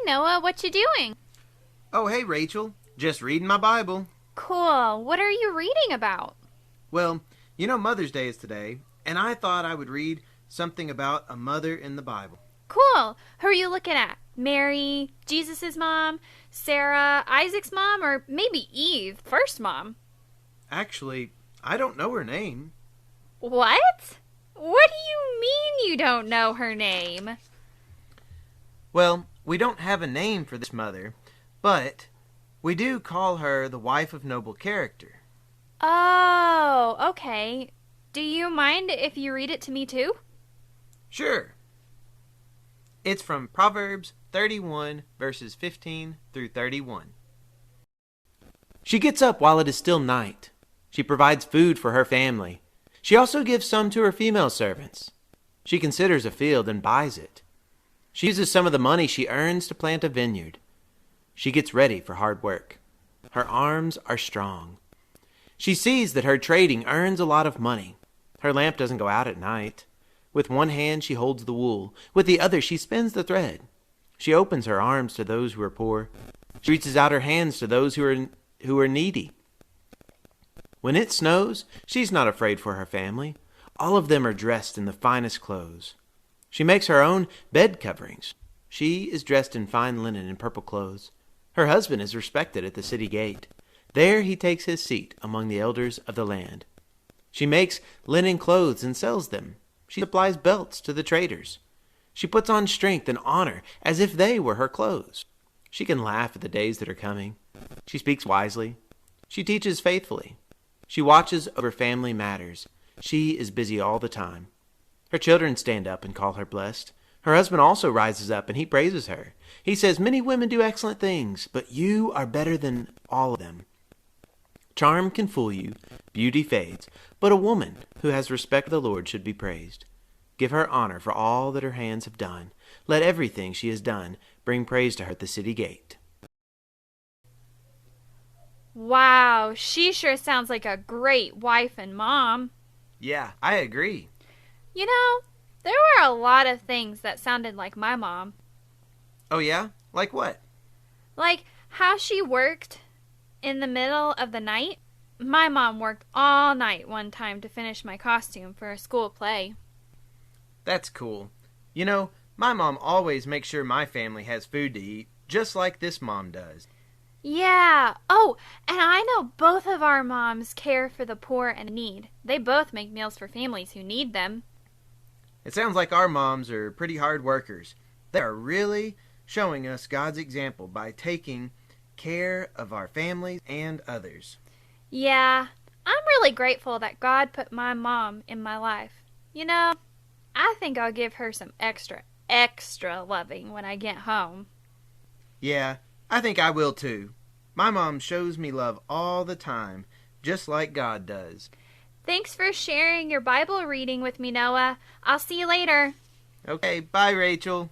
Noah, what you doing? Oh, hey, Rachel. Just reading my Bible. Cool. What are you reading about? Well, Mother's Day is today, and I thought I would read something about a mother in the Bible. Cool. Who are you looking at? Mary, Jesus' mom, Sarah, Isaac's mom, or maybe Eve, first mom? Actually, I don't know her name. What? What do you mean you don't know her name? Well, we don't have a name for this mother, but we do call her the wife of noble character. Oh, okay. Do you mind if you read it to me too? Sure. It's from Proverbs 31, verses 15 through 31. She gets up while it is still night. She provides food for her family. She also gives some to her female servants. She considers a field and buys it. She uses some of the money she earns to plant a vineyard. She gets ready for hard work. Her arms are strong. She sees that her trading earns a lot of money. Her lamp doesn't go out at night. With one hand she holds the wool. With the other she spins the thread. She opens her arms to those who are poor. She reaches out her hands to those who are needy. When it snows, she's not afraid for her family. All of them are dressed in the finest clothes. She makes her own bed coverings. She is dressed in fine linen and purple clothes. Her husband is respected at the city gate. There he takes his seat among the elders of the land. She makes linen clothes and sells them. She supplies belts to the traders. She puts on strength and honor as if they were her clothes. She can laugh at the days that are coming. She speaks wisely. She teaches faithfully. She watches over family matters. She is busy all the time. Her children stand up and call her blessed. Her husband also rises up and he praises her. He says, "Many women do excellent things, but you are better than all of them." Charm can fool you, beauty fades, but a woman who has respect for the Lord should be praised. Give her honor for all that her hands have done. Let everything she has done bring praise to her at the city gate. Wow, she sure sounds like a great wife and mom. Yeah, I agree. You know, there were a lot of things that sounded like my mom. Oh yeah? Like what? Like how she worked in the middle of the night. My mom worked all night one time to finish my costume for a school play. That's cool. My mom always makes sure my family has food to eat, just like this mom does. Yeah. Oh, and I know both of our moms care for the poor and need. They both make meals for families who need them. It sounds like our moms are pretty hard workers. They are really showing us God's example by taking care of our families and others. Yeah, I'm really grateful that God put my mom in my life. I think I'll give her some extra loving when I get home. Yeah, I think I will too. My mom shows me love all the time, just like God does. Thanks for sharing your Bible reading with me, Noah. I'll see you later. Okay, bye, Rachel.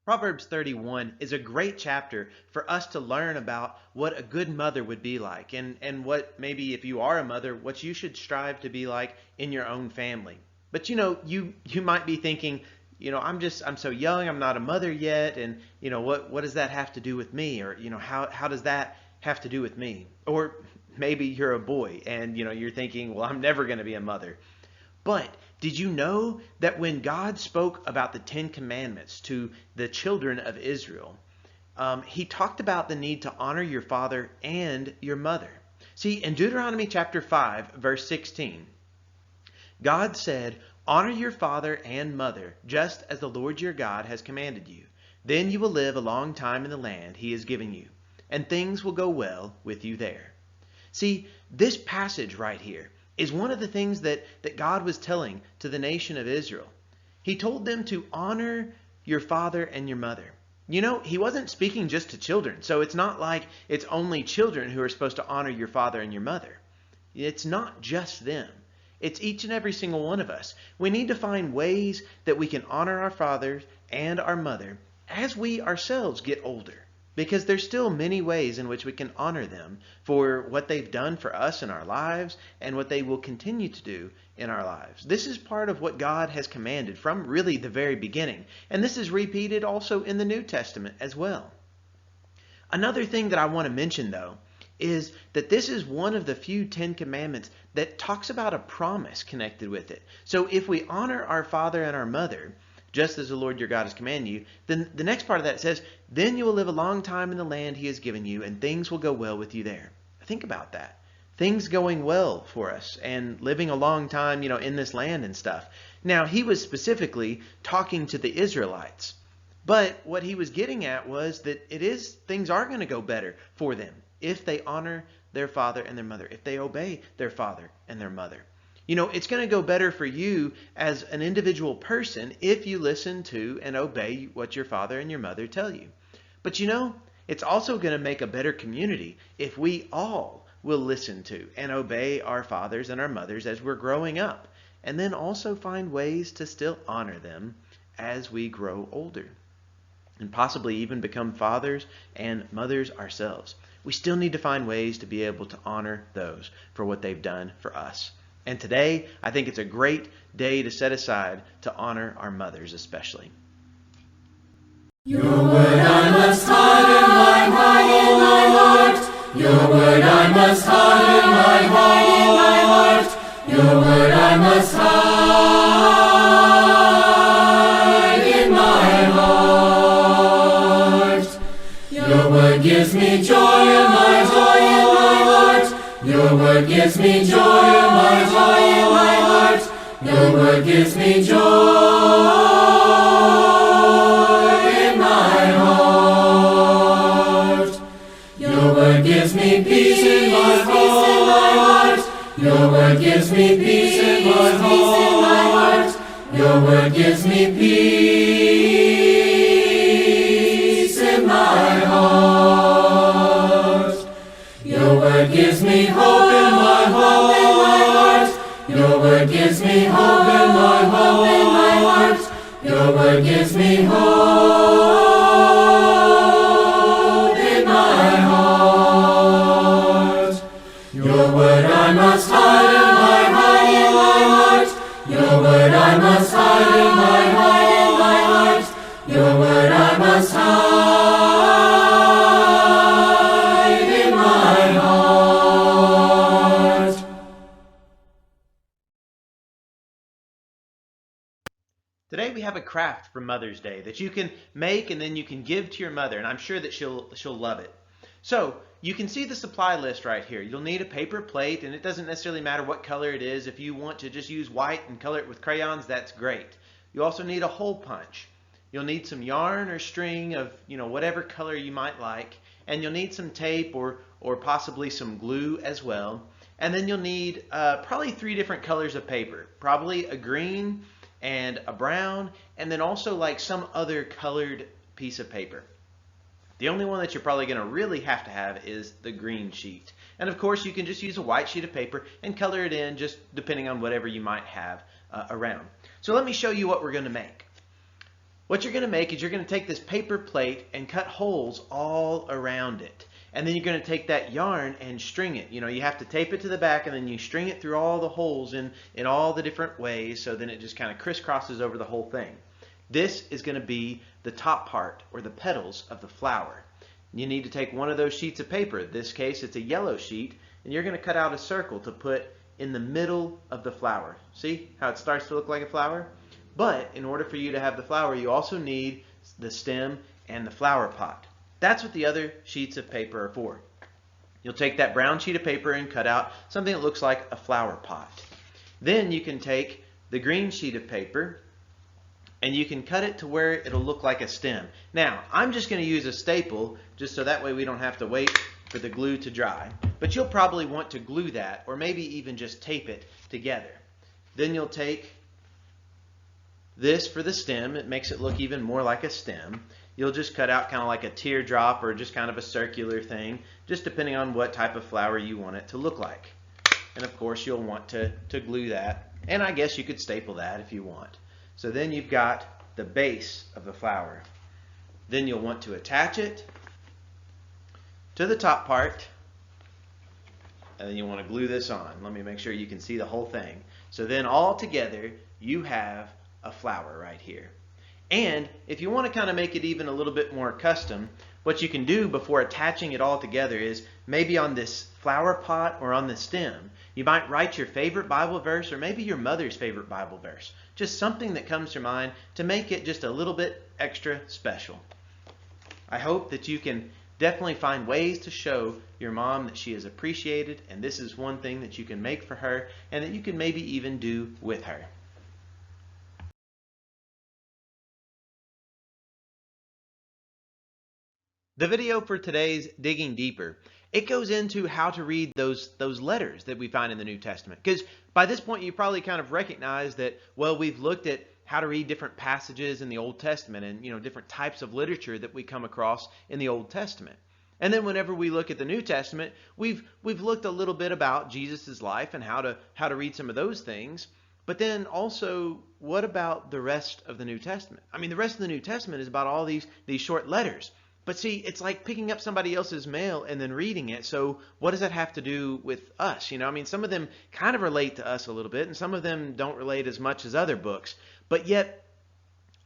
Proverbs 31 is a great chapter for us to learn about what a good mother would be like and what maybe if you are a mother, what you should strive to be like in your own family. But you might be thinking, I'm so young, I'm not a mother yet, and what does that have to do with me? Or how does that have to do with me? Or maybe you're a boy and you're thinking, well, I'm never going to be a mother. But did you know that when God spoke about the Ten Commandments to the children of Israel, he talked about the need to honor your father and your mother? See, in Deuteronomy chapter 5, verse 16, God said, "Honor your father and mother, just as the Lord your God has commanded you. Then you will live a long time in the land he is giving you, and things will go well with you there." See, this passage right here is one of the things that God was telling to the nation of Israel. He told them to honor your father and your mother. He wasn't speaking just to children, so it's not like it's only children who are supposed to honor your father and your mother. It's not just them. It's each and every single one of us. We need to find ways that we can honor our father and our mother as we ourselves get older. because there's still many ways in which we can honor them for what they've done for us in our lives and what they will continue to do in our lives. This is part of what God has commanded from really the very beginning, and this is repeated also in the New Testament as well. Another thing that I want to mention, though, is that this is one of the few 10 commandments that talks about a promise connected with it. So if we honor our father and our mother, just as the Lord your God has commanded you, then the next part of that says, then you will live a long time in the land he has given you, and things will go well with you there. Think about that. Things going well for us and living a long time, in this land and stuff. Now, he was specifically talking to the Israelites. But what he was getting at was that things are going to go better for them if they honor their father and their mother, if they obey their father and their mother. It's going to go better for you as an individual person if you listen to and obey what your father and your mother tell you. But it's also going to make a better community if we all will listen to and obey our fathers and our mothers as we're growing up, and then also find ways to still honor them as we grow older and possibly even become fathers and mothers ourselves. We still need to find ways to be able to honor those for what they've done for us. And today, I think it's a great day to set aside to honor our mothers especially. Your word I must hide in my heart. Your word I must hide in my heart. Your word I must hide in my heart. Your word gives me joy in my heart. Your word gives me joy in my heart. Your word gives me joy in my heart. Your word gives me peace in my heart. Your word gives me peace in my heart. Your word gives me peace in my heart. Your word gives me hope in my heart. Your word gives me hope in my heart. Your word gives me hope in my heart. Your word I must hide in my heart. Your word I must hide in my heart. Your word I must hide in my heart. Today we have a craft for Mother's Day that you can make and then you can give to your mother, and I'm sure that she'll love it. So you can see the supply list right here. You'll need a paper plate, and it doesn't necessarily matter what color it is. If you want to just use white and color it with crayons, that's great. You also need a hole punch. You'll need some yarn or string of whatever color you might like, and you'll need some tape or possibly some glue as well. And then you'll need probably 3 different colors of paper, probably a green and a brown, and then also like some other colored piece of paper. The only one that you're probably going to really have to have is the green sheet. And of course you can just use a white sheet of paper and color it in just depending on whatever you might have around. So let me show you what we're going to make. What you're going to make is you're going to take this paper plate and cut holes all around it. And then you're going to take that yarn and string it. You have to tape it to the back, and then you string it through all the holes in all the different ways, so then it just kind of crisscrosses over the whole thing. This is going to be the top part, or the petals of the flower. You need to take one of those sheets of paper. In this case, it's a yellow sheet, and you're going to cut out a circle to put in the middle of the flower. See how it starts to look like a flower? But in order for you to have the flower, you also need the stem and the flower pot. That's what the other sheets of paper are for. You'll take that brown sheet of paper and cut out something that looks like a flower pot. Then you can take the green sheet of paper and you can cut it to where it'll look like a stem. Now, I'm just going to use a staple just so that way we don't have to wait for the glue to dry. But you'll probably want to glue that, or maybe even just tape it together. Then you'll take this for the stem. It makes it look even more like a stem. You'll just cut out kind of like a teardrop or just kind of a circular thing, just depending on what type of flower you want it to look like. And of course you'll want to glue that, and I guess you could staple that if you want. So then you've got the base of the flower. Then you'll want to attach it to the top part, and then you want to glue this on. Let me make sure you can see the whole thing. So then all together, you have a flower right here. And if you want to kind of make it even a little bit more custom, what you can do before attaching it all together is maybe on this flower pot or on the stem, you might write your favorite Bible verse or maybe your mother's favorite Bible verse. Just something that comes to mind to make it just a little bit extra special. I hope that you can definitely find ways to show your mom that she is appreciated, and this is one thing that you can make for her and that you can maybe even do with her. The video for today's Digging Deeper, it goes into how to read those letters that we find in the New Testament. Because by this point, you probably kind of recognize that, well, we've looked at how to read different passages in the Old Testament and, different types of literature that we come across in the Old Testament. And then whenever we look at the New Testament, we've looked a little bit about Jesus' life and how to read some of those things. But then also, what about the rest of the New Testament? I mean, the rest of the New Testament is about all these short letters. But see, it's like picking up somebody else's mail and then reading it. So what does that have to do with us? Some of them kind of relate to us a little bit, and some of them don't relate as much as other books. But yet,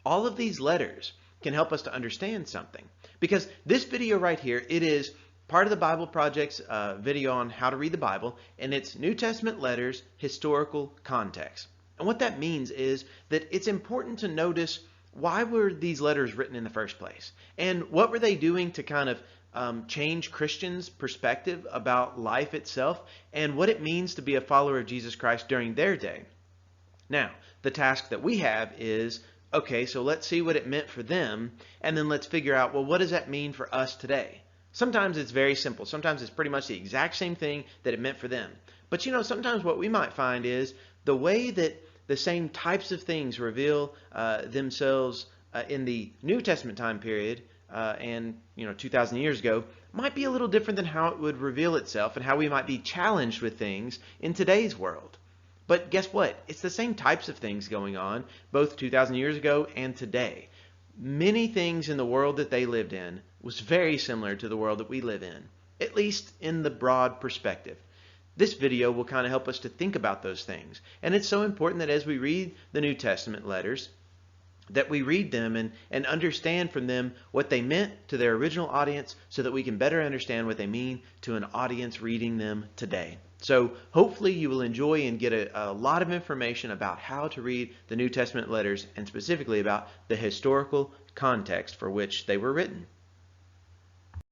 all of these letters can help us to understand something. Because this video right here, it is part of the Bible Project's video on how to read the Bible, and it's New Testament letters, historical context. And what that means is that it's important to notice, why were these letters written in the first place? And what were they doing to kind of change Christians' perspective about life itself and what it means to be a follower of Jesus Christ during their day? Now, the task that we have is, okay, so let's see what it meant for them, and then let's figure out, well, what does that mean for us today? Sometimes it's very simple. Sometimes it's pretty much the exact same thing that it meant for them. But sometimes what we might find is the way that the same types of things reveal themselves in the New Testament time period and 2,000 years ago might be a little different than how it would reveal itself and how we might be challenged with things in today's world. But guess what? It's the same types of things going on both 2,000 years ago and today. Many things in the world that they lived in was very similar to the world that we live in, at least in the broad perspective. This video will kind of help us to think about those things. And it's so important that as we read the New Testament letters, that we read them and understand from them what they meant to their original audience so that we can better understand what they mean to an audience reading them today. So hopefully you will enjoy and get a lot of information about how to read the New Testament letters and specifically about the historical context for which they were written.